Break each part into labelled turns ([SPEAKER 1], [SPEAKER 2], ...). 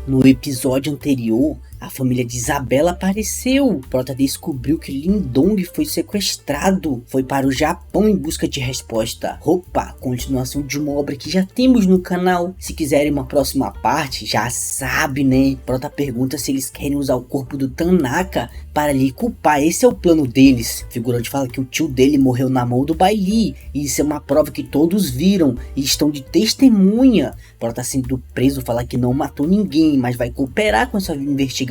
[SPEAKER 1] No episódio anterior, a família de Isabela apareceu. Prota descobriu que Lindong foi sequestrado. Foi para o Japão em busca de resposta. Opa, continuação de uma obra que já temos no canal. Se quiserem uma próxima parte, já sabe, né? Prota pergunta se eles querem usar o corpo do Tanaka para lhe culpar. Esse é o plano deles. O figurante fala que o tio dele morreu na mão do Bai Li. E isso é uma prova que todos viram e estão de testemunha. Prota sendo preso fala que não matou ninguém, mas vai cooperar com essa investigação.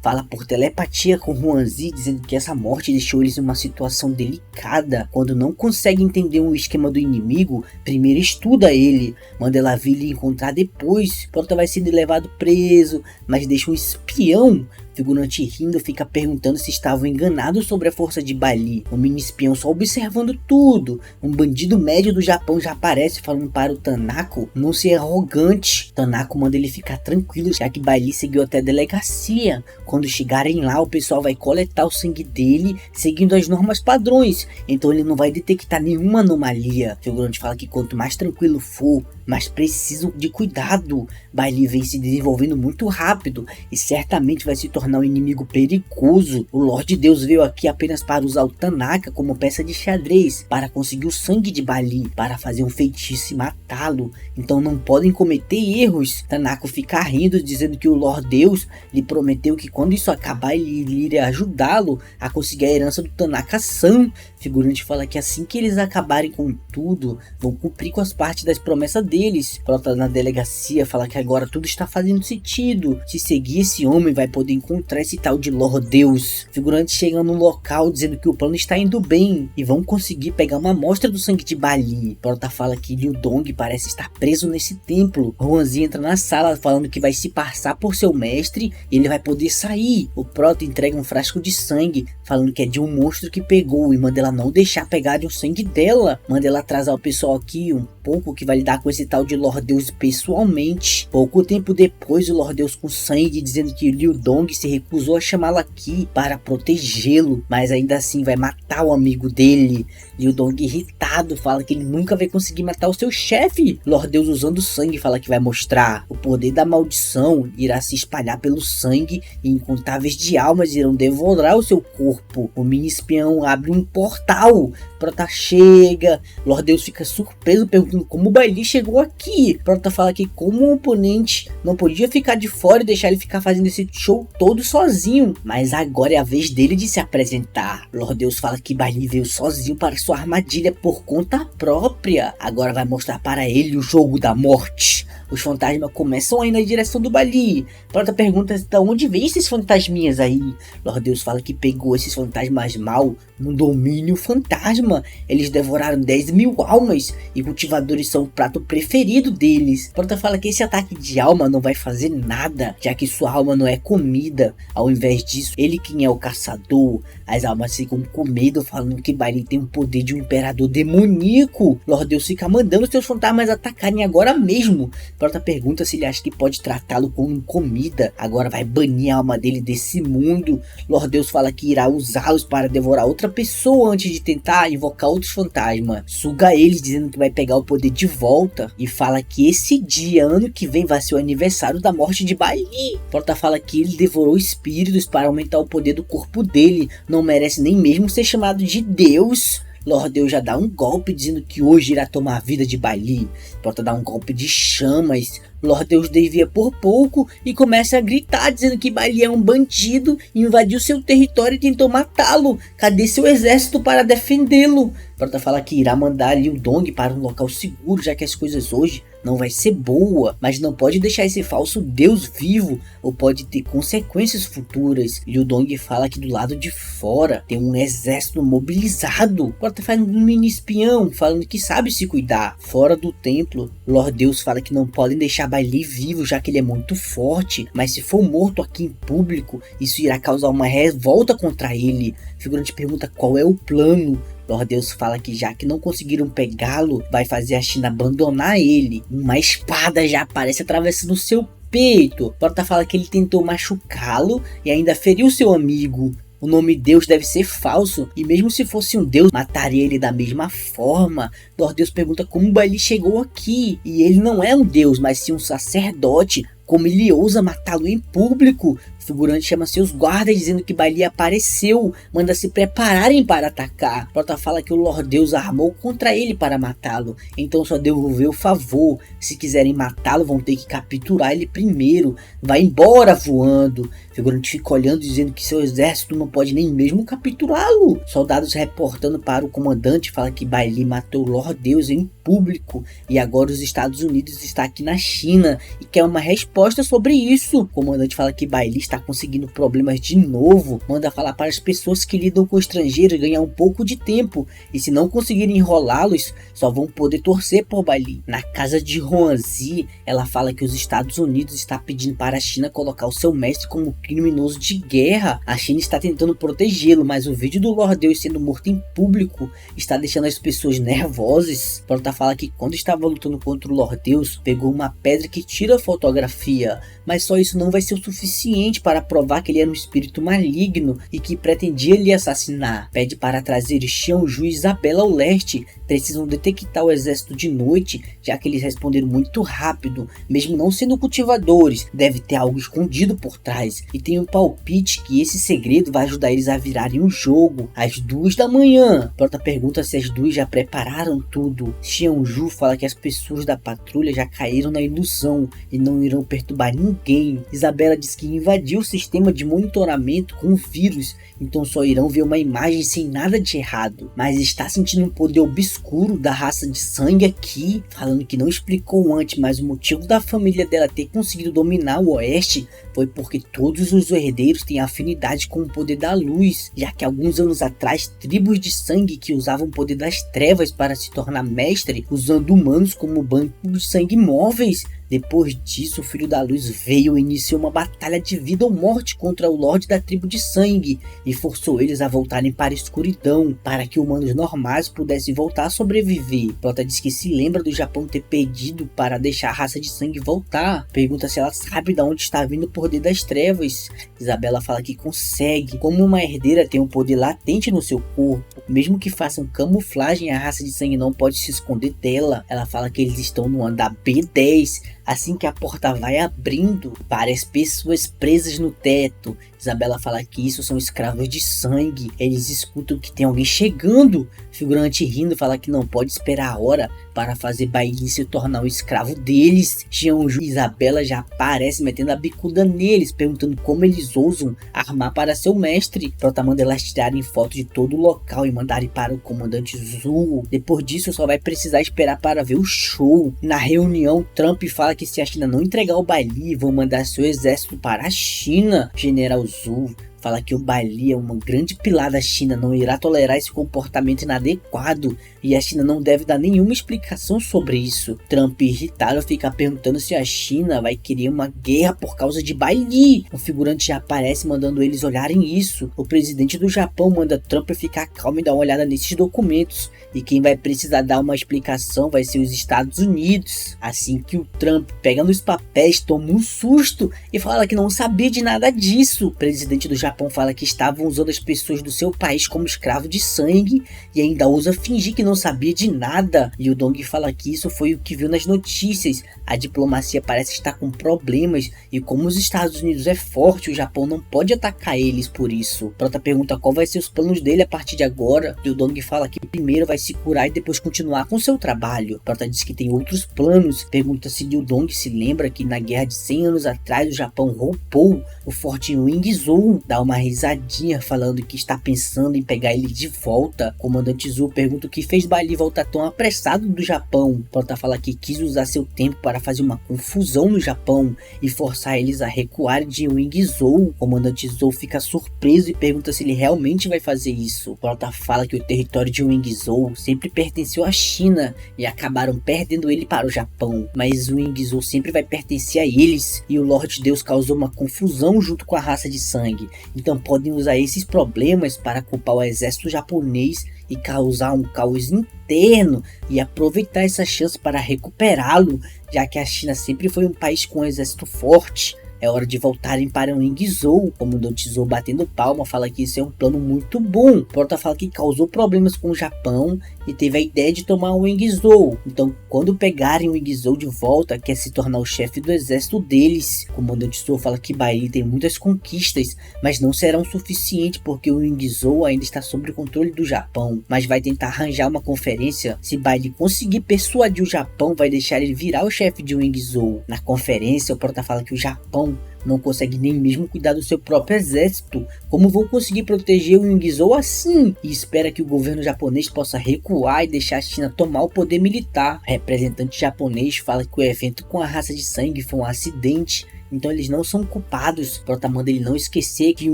[SPEAKER 1] Fala por telepatia com Huanzi, dizendo que essa morte deixou eles em uma situação delicada. Quando não consegue entender o esquema do inimigo, primeiro estuda ele. Manda ela vir lhe encontrar depois. Prota vai sendo levado preso, mas deixa um espião. Figurante rindo fica perguntando se estavam enganados sobre a força de Bai Li. O mini espião só observando tudo. Um bandido médio do Japão já aparece falando para o Tanaka não ser arrogante. Tanaka manda ele ficar tranquilo, já que Bai Li seguiu até a delegacia. Quando chegarem lá, o pessoal vai coletar o sangue dele, seguindo as normas padrões. Então ele não vai detectar nenhuma anomalia. Figurante fala que quanto mais tranquilo for, mais preciso de cuidado. Bai Li vem se desenvolvendo muito rápido e certamente vai se tornar um inimigo perigoso. O Lorde Deus veio aqui apenas para usar o Tanaka como peça de xadrez, para conseguir o sangue de Bai Li, para fazer um feitiço e matá-lo. Então não podem cometer erros. Tanaka fica rindo, dizendo que o Lorde Deus lhe prometeu que quando isso acabar ele iria ajudá-lo a conseguir a herança do Tanaka-san. Figurante fala que assim que eles acabarem com tudo, vão cumprir com as partes das promessas deles. Prota na delegacia fala que agora tudo está fazendo sentido. Se seguir esse homem vai poder encontrar esse tal de Lord Deus. Figurante chega no local dizendo que o plano está indo bem e vão conseguir pegar uma amostra do sangue de Bai Li. Prota fala que Liu Dong parece estar preso nesse templo. Huanzi entra na sala falando que vai se passar por seu mestre e ele vai poder sair. O Prota entrega um frasco de sangue falando que é de um monstro que pegou e manda ela não deixar pegar o sangue dela. Manda ela atrasar o pessoal aqui um pouco, que vai lidar com esse tal de Lord Deus pessoalmente. Pouco tempo depois, o Lord Deus com sangue dizendo que Liu Dong se recusou a chamá-lo aqui para protegê-lo, mas ainda assim vai matar o amigo dele. Liu Dong irritado fala que ele nunca vai conseguir matar o seu chefe. Lord Deus usando sangue fala que vai mostrar o poder da maldição, irá se espalhar pelo sangue e incontáveis de almas irão devorar o seu corpo. O mini espião abre um portal. Prota chega, Lord Deus fica surpreso perguntando como o Bai Li chegou aqui. Prota fala que como um oponente não podia ficar de fora e deixar ele ficar fazendo esse show todo sozinho, mas agora é a vez dele de se apresentar. Lord Deus fala que Bai Li veio sozinho para sua armadilha por conta própria. Agora vai mostrar para ele o jogo da morte. Os fantasmas começam a ir na direção do Bai Li. Prota pergunta de onde vem esses fantasminhas aí. Lord Deus fala que pegou esses fantasmas mal no domínio fantasma. Eles devoraram 10.000 almas e cultivadores são o prato preferido deles. Prota fala que esse ataque de alma não vai fazer nada, já que sua alma não é comida. Ao invés disso, ele quem é o caçador. As almas ficam com medo, falando que Bai Li tem o poder de um imperador demoníaco. Lord Deus fica mandando seus fantasmas atacarem agora mesmo. Prota pergunta se ele acha que pode tratá-lo como comida. Agora vai banir a alma dele desse mundo. Lord Deus fala que irá usá-los para devorar outra pessoa antes de tentar invocar outros fantasmas. Suga eles, dizendo que vai pegar o poder de volta. E fala que esse dia, ano que vem, vai ser o aniversário da morte de Bai Li. Prota fala que ele devorou espíritos para aumentar o poder do corpo dele. Não merece nem mesmo ser chamado de Deus. Lord Deus já dá um golpe dizendo que hoje irá tomar a vida de Bai Li. Prota dá um golpe de chamas. Lord Deus desvia por pouco e começa a gritar dizendo que Bai Li é um bandido, invadiu seu território e tentou matá-lo. Cadê seu exército para defendê-lo? Prota fala que irá mandar Liu Dong para um local seguro, já que as coisas hoje não vai ser boa, mas não pode deixar esse falso deus vivo ou pode ter consequências futuras. Liu Dong fala que do lado de fora tem um exército mobilizado. Prota faz um mini espião falando que sabe se cuidar. Fora do templo, Lord Deus fala que não podem deixar Bai Li vivo, já que ele é muito forte, mas se for morto aqui em público, isso irá causar uma revolta contra ele. O figurante pergunta qual é o plano. Lord Deus fala que já que não conseguiram pegá-lo, vai fazer a China abandonar ele. Uma espada já aparece atravessando seu peito. Prota fala que ele tentou machucá-lo e ainda feriu seu amigo. O nome Deus deve ser falso, e mesmo se fosse um Deus, mataria ele da mesma forma. Lord Deus pergunta como Bai Li chegou aqui, e ele não é um Deus, mas sim um sacerdote. Como ele ousa matá-lo em público? O figurante chama seus guardas dizendo que Bai Li apareceu, manda se prepararem para atacar. Prota fala que o Lord Deus armou contra ele para matá-lo, então só devolveu o favor. Se quiserem matá-lo vão ter que capturar ele primeiro. Vai embora voando. O figurante fica olhando dizendo que seu exército não pode nem mesmo capturá-lo. Soldados reportando para o comandante fala que Bai Li matou o Lord Deus em público e agora os Estados Unidos está aqui na China e quer uma resposta sobre isso. O comandante fala que Bai Li está conseguindo problemas de novo, manda falar para as pessoas que lidam com estrangeiros ganhar um pouco de tempo e se não conseguirem enrolá-los, só vão poder torcer por Bai Li. Na casa de Huangzi, ela fala que os Estados Unidos está pedindo para a China colocar o seu mestre como criminoso de guerra. A China está tentando protegê-lo, mas o vídeo do Lord Deus sendo morto em público está deixando as pessoas nervosas. Prota fala que quando estava lutando contra o Lord Deus, pegou uma pedra que tira a fotografia, mas só isso não vai ser o suficiente para provar que ele era um espírito maligno e que pretendia lhe assassinar. Pede para trazer Xianju e Isabela ao leste, precisam detectar o exército de noite, já que eles responderam muito rápido, mesmo não sendo cultivadores, deve ter algo escondido por trás, e tem um palpite que esse segredo vai ajudar eles a virarem um jogo, às 2 da manhã. Prota pergunta se as duas já prepararam tudo. Xianju fala que as pessoas da patrulha já caíram na ilusão e não irão perturbar ninguém. Isabela diz que invadiu o sistema de monitoramento com o vírus, então só irão ver uma imagem sem nada de errado, mas está sentindo um poder obscuro da raça de sangue aqui, falando que não explicou antes, mas o motivo da família dela ter conseguido dominar o oeste foi porque todos os herdeiros têm afinidade com o poder da luz, já que alguns anos atrás tribos de sangue que usavam o poder das trevas para se tornar mestre, usando humanos como banco de sangue móveis. Depois disso, o Filho da Luz veio e iniciou uma batalha de vida ou morte contra o Lorde da tribo de sangue e forçou eles a voltarem para a escuridão, para que humanos normais pudessem voltar a sobreviver. Prota diz que se lembra do Japão ter pedido para deixar a raça de sangue voltar. Pergunta se ela sabe de onde está vindo o poder das trevas. Isabela fala que consegue. Como uma herdeira tem um poder latente no seu corpo, mesmo que façam camuflagem, a raça de sangue não pode se esconder dela. Ela fala que eles estão no andar B10. Assim que a porta vai abrindo, várias pessoas presas no teto. Isabela fala que isso são escravos de sangue. Eles escutam que tem alguém chegando. Figurante rindo fala que não pode esperar a hora para fazer Bai Li se tornar um escravo deles. Xianju e Isabela já aparecem metendo a bicuda neles, perguntando como eles ousam armar para seu mestre. Prota manda elas tirarem foto de todo o local e mandarem para o comandante Zhu. Depois disso só vai precisar esperar para ver o show. Na reunião, Trump fala que se a China não entregar o Bai Li, vão mandar seu exército para a China. General Zhu fala que o Bai Li é uma grande pilar da China, não irá tolerar esse comportamento inadequado e a China não deve dar nenhuma explicação sobre isso. Trump, irritado, fica perguntando se a China vai querer uma guerra por causa de Bai Li. O figurante já aparece mandando eles olharem isso. O presidente do Japão manda Trump ficar calmo e dar uma olhada nesses documentos, e quem vai precisar dar uma explicação vai ser os Estados Unidos. Assim que o Trump pega nos papéis, toma um susto e fala que não sabia de nada disso. O presidente do Japão fala que estavam usando as pessoas do seu país como escravo de sangue e ainda ousa fingir que não sabia de nada. E o Dong fala que isso foi o que viu nas notícias. A diplomacia parece estar com problemas e como os Estados Unidos é forte, o Japão não pode atacar eles por isso. Prota pergunta qual vai ser os planos dele a partir de agora e o Dong fala que primeiro vai se curar e depois continuar com seu trabalho. Prota diz que tem outros planos. Pergunta se Liu Dong se lembra que na guerra de 100 anos atrás o Japão roubou o forte Wingzhou. Dá uma risadinha falando que está pensando em pegar ele de volta. O comandante Zhu pergunta o que fez Bai Li voltar tão apressado do Japão. Prota fala que quis usar seu tempo para fazer uma confusão no Japão e forçar eles a recuar de Wingzhou. O comandante Zhou fica surpreso e pergunta se ele realmente vai fazer isso. Prota fala que o território de Wingzhou sempre pertenceu à China e acabaram perdendo ele para o Japão, mas o Wingzhou sempre vai pertencer a eles e o Lorde Deus causou uma confusão junto com a raça de sangue, então podem usar esses problemas para culpar o exército japonês e causar um caos interno e aproveitar essa chance para recuperá-lo, já que a China sempre foi um país com um exército forte. é hora de voltarem para o Wingzhou. O comandante Zou, batendo palma, fala que isso é um plano muito bom. Porta fala que causou problemas com o Japão e teve a ideia de tomar o Wingzhou. Então, quando pegarem o Wingzhou de volta, quer se tornar o chefe do exército deles. O comandante Zou fala que Bai Li tem muitas conquistas, mas não serão suficientes porque o Wingzhou ainda está sob o controle do Japão. Mas vai tentar arranjar uma conferência. Se Bai Li conseguir persuadir o Japão, vai deixar ele virar o chefe de Wingzhou. Na conferência, o Porta fala que o Japão não consegue nem mesmo cuidar do seu próprio exército. Como vão conseguir proteger o Wingzhou assim? E espera que o governo japonês possa recuar e deixar a China tomar o poder militar. O representante japonês fala que o evento com a raça de sangue foi um acidente, então eles não são culpados. Prota manda ele não esquecer que o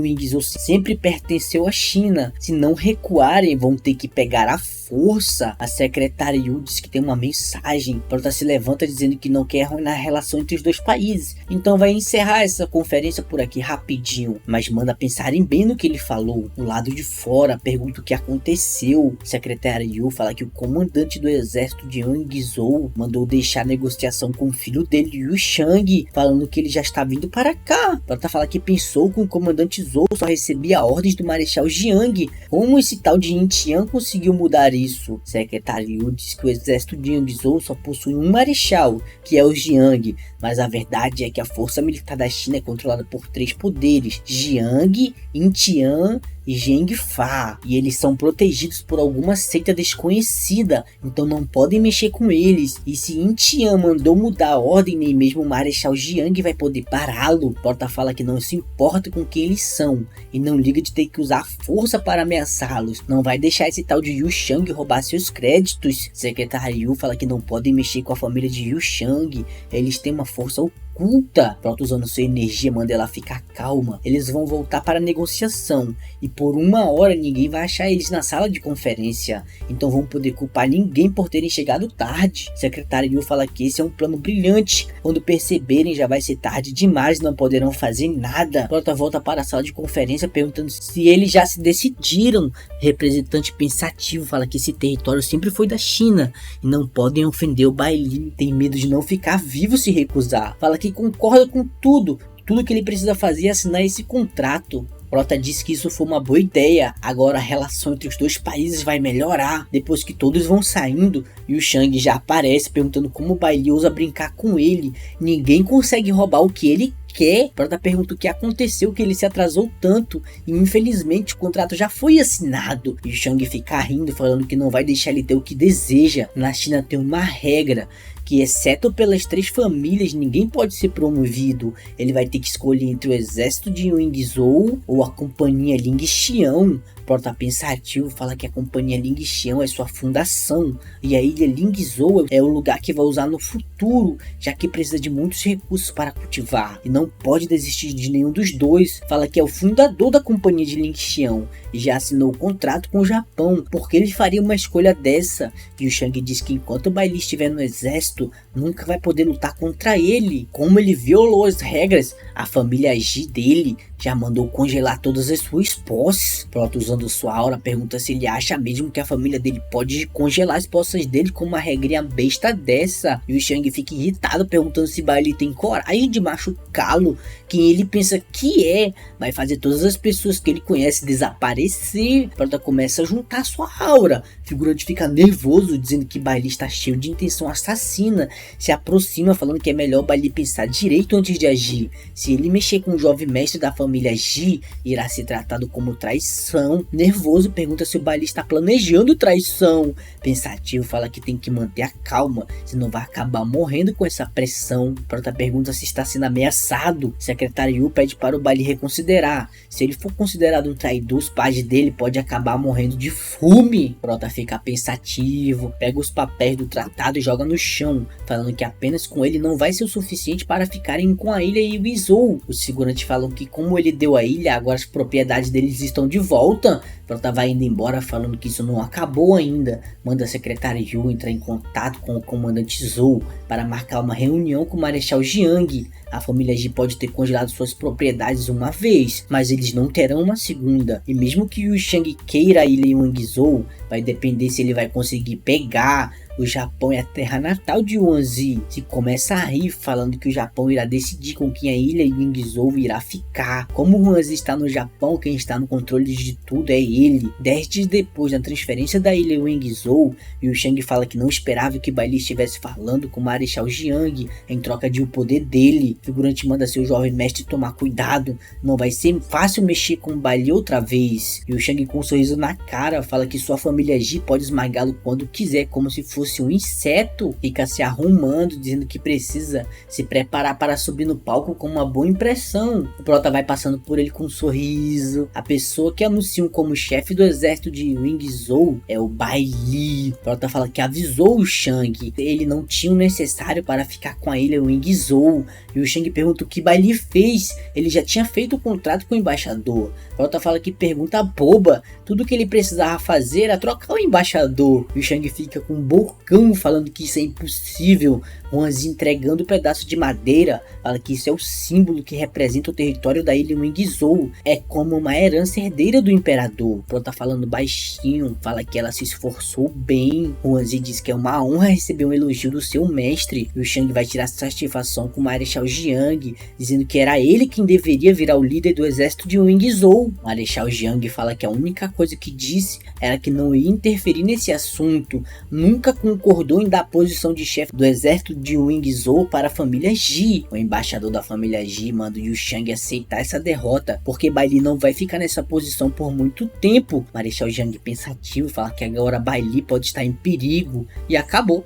[SPEAKER 1] Wingzhou sempre pertenceu à China. Se não recuarem, vão ter que pegar a força. A secretária Yu diz que tem uma mensagem. Prota se levanta dizendo que não quer arruinar a relação entre os dois países. Então vai encerrar essa conferência por aqui rapidinho, mas manda pensarem bem no que ele falou. Do lado de fora, pergunta o que aconteceu. A secretária Yu fala que o comandante do exército de Wingzhou mandou deixar a negociação com o filho dele, Yu Shang, falando que ele já está vindo para cá. Prota fala que pensou que o comandante Zou só recebia ordens do Marechal Jiang. Como esse tal de Yin Tian conseguiu mudar isso? Secretário Yu diz que o exército de Wingzhou só possui um marechal, que é o Jiang, mas a verdade é que a força militar da China é controlada por 3 poderes: Jiang, Yin Tian e Zheng Fa, e eles são protegidos por alguma seita desconhecida, então não podem mexer com eles. E se Yin Tian mandou mudar a ordem, nem mesmo o Marechal Jiang vai poder pará-lo. Porta fala que não se importa com quem eles são e não liga de ter que usar a força para ameaçá-los. Não vai deixar esse tal de Yu Shang roubar seus créditos. Secretário Yu fala que não podem mexer com a família de Yu Shang, eles têm uma força oculta. Prota, usando sua energia, manda ela ficar calma. Eles vão voltar para a negociação e por 1 hora ninguém vai achar eles na sala de conferência, então vão poder culpar ninguém por terem chegado tarde. O secretário Yu fala que esse é um plano brilhante. Quando perceberem, já vai ser tarde demais, não poderão fazer nada. Prota volta para a sala de conferência perguntando se eles já se decidiram. O representante pensativo fala que esse território sempre foi da China e não podem ofender o Bai Li. Tem medo de não ficar vivo se recusar. Fala que concorda com tudo que ele precisa fazer é assinar esse contrato. Prota diz que isso foi uma boa ideia. Agora a relação entre os dois países vai melhorar. Depois que todos vão saindo, e o Shang já aparece perguntando como o Bai Li ousa brincar com ele. Ninguém consegue roubar o que ele quer. Prota pergunta o que aconteceu, que ele se atrasou tanto e infelizmente o contrato já foi assinado. E o Shang fica rindo, falando que não vai deixar ele ter o que deseja. Na China tem uma regra que, exceto pelas 3 famílias, ninguém pode ser promovido. Ele vai ter que escolher entre o exército de Wingzhou ou a companhia Lingxiang. Prota pensativo fala que a companhia Lingxiang é sua fundação e a ilha Wingzhou é o lugar que vai usar no futuro, já que precisa de muitos recursos para cultivar e não pode desistir de nenhum dos dois. Fala que é o fundador da companhia de Lingxiang e já assinou o contrato com o Japão, porque ele faria uma escolha dessa. E o Shang diz que enquanto o Bai Li estiver no exército, nunca vai poder lutar contra ele. Como ele violou as regras, a família Ji dele já mandou congelar todas as suas posses. Prota, usando sua aura, pergunta se ele acha mesmo que a família dele pode congelar as posses dele com uma regrinha besta dessa. E o Shang fica irritado, perguntando se Bai Li tem coragem de machucá-lo. Quem ele pensa que vai fazer todas as pessoas que ele conhece desaparecer. Prota começa a juntar sua aura. O figurante fica nervoso, dizendo que Bai Li está cheio de intenção assassina. Se aproxima, falando que é melhor Bai Li pensar direito antes de agir. Se ele mexer com o jovem mestre da família Ji, irá ser tratado como traição. Nervoso, pergunta se o Bai Li está planejando traição. Pensativo, fala que tem que manter a calma, senão vai acabar morrendo com essa pressão. Prota pergunta se está sendo ameaçado. Secretário Yu pede para o Bai Li reconsiderar. Se ele for considerado um traidor, os pais dele podem acabar morrendo de fome. Prota fica pensativo, pega os papéis do tratado e joga no chão, falando que apenas com ele não vai ser o suficiente para ficarem com a ilha e Wingzhou. Os figurantes falam que como ele deu a ilha, agora as propriedades deles estão de volta. Prota vai indo embora, falando que isso não acabou ainda. Manda a secretária Yu entrar em contato com o comandante Zou para marcar uma reunião com o Marechal Jiang. A família Ji pode ter congelado suas propriedades uma vez, mas eles não terão uma segunda. E mesmo que o Shang queira a ilha em Wingzhou, vai depender se ele vai conseguir pegar o Japão é a terra natal de Wanzi. Se começa a rir falando que o Japão irá decidir com quem a ilha Wingzhou irá ficar. Como o Wanzi está no Japão, quem está no controle de tudo é ele. 10 dias depois da transferência da ilha Wingzhou, Liu Shang fala que não esperava que Bai Li estivesse falando com o Marechal Jiang em troca de o poder dele. O figurante manda seu jovem mestre tomar cuidado, não vai ser fácil mexer com Bai Li outra vez. Liu Shang, com um sorriso na cara, fala que sua família Ji pode esmagá-lo quando quiser, como se fosse um inseto. Fica se arrumando, dizendo que precisa se preparar para subir no palco com uma boa impressão. O prota vai passando por ele com um sorriso. A pessoa que anunciam como chefe do exército de Wingzhou é o Bai Li. O prota fala que avisou o Shang, ele não tinha o necessário para ficar com a ilha Wingzhou. E o Shang pergunta o que Bai Li fez. Ele já tinha feito o contrato com o embaixador. O prota fala que pergunta boba. Tudo que ele precisava fazer era trocar o embaixador. E o Shang fica com um bocão falando que isso é impossível. Wanzi, entregando um pedaço de madeira, fala que isso é o símbolo que representa o território da ilha Wingzhou. É como uma herança herdeira do imperador. O prota falando baixinho, fala que ela se esforçou bem. Wanzi diz que é uma honra receber um elogio do seu mestre. E o Shang vai tirar satisfação com o Marechal Jiang, dizendo que era ele quem deveria virar o líder do exército de Wingzhou. O Marechal Jiang fala que a única coisa que disse era que não ia interferir nesse assunto. Nunca concordou em dar a posição de chefe do exército de Wingzhou para a família Ji. O embaixador da família Ji manda Liu Shang aceitar essa derrota, porque Bai Li não vai ficar nessa posição por muito tempo. Marechal Jiang, pensativo, fala que agora Bai Li pode estar em perigo, e acabou.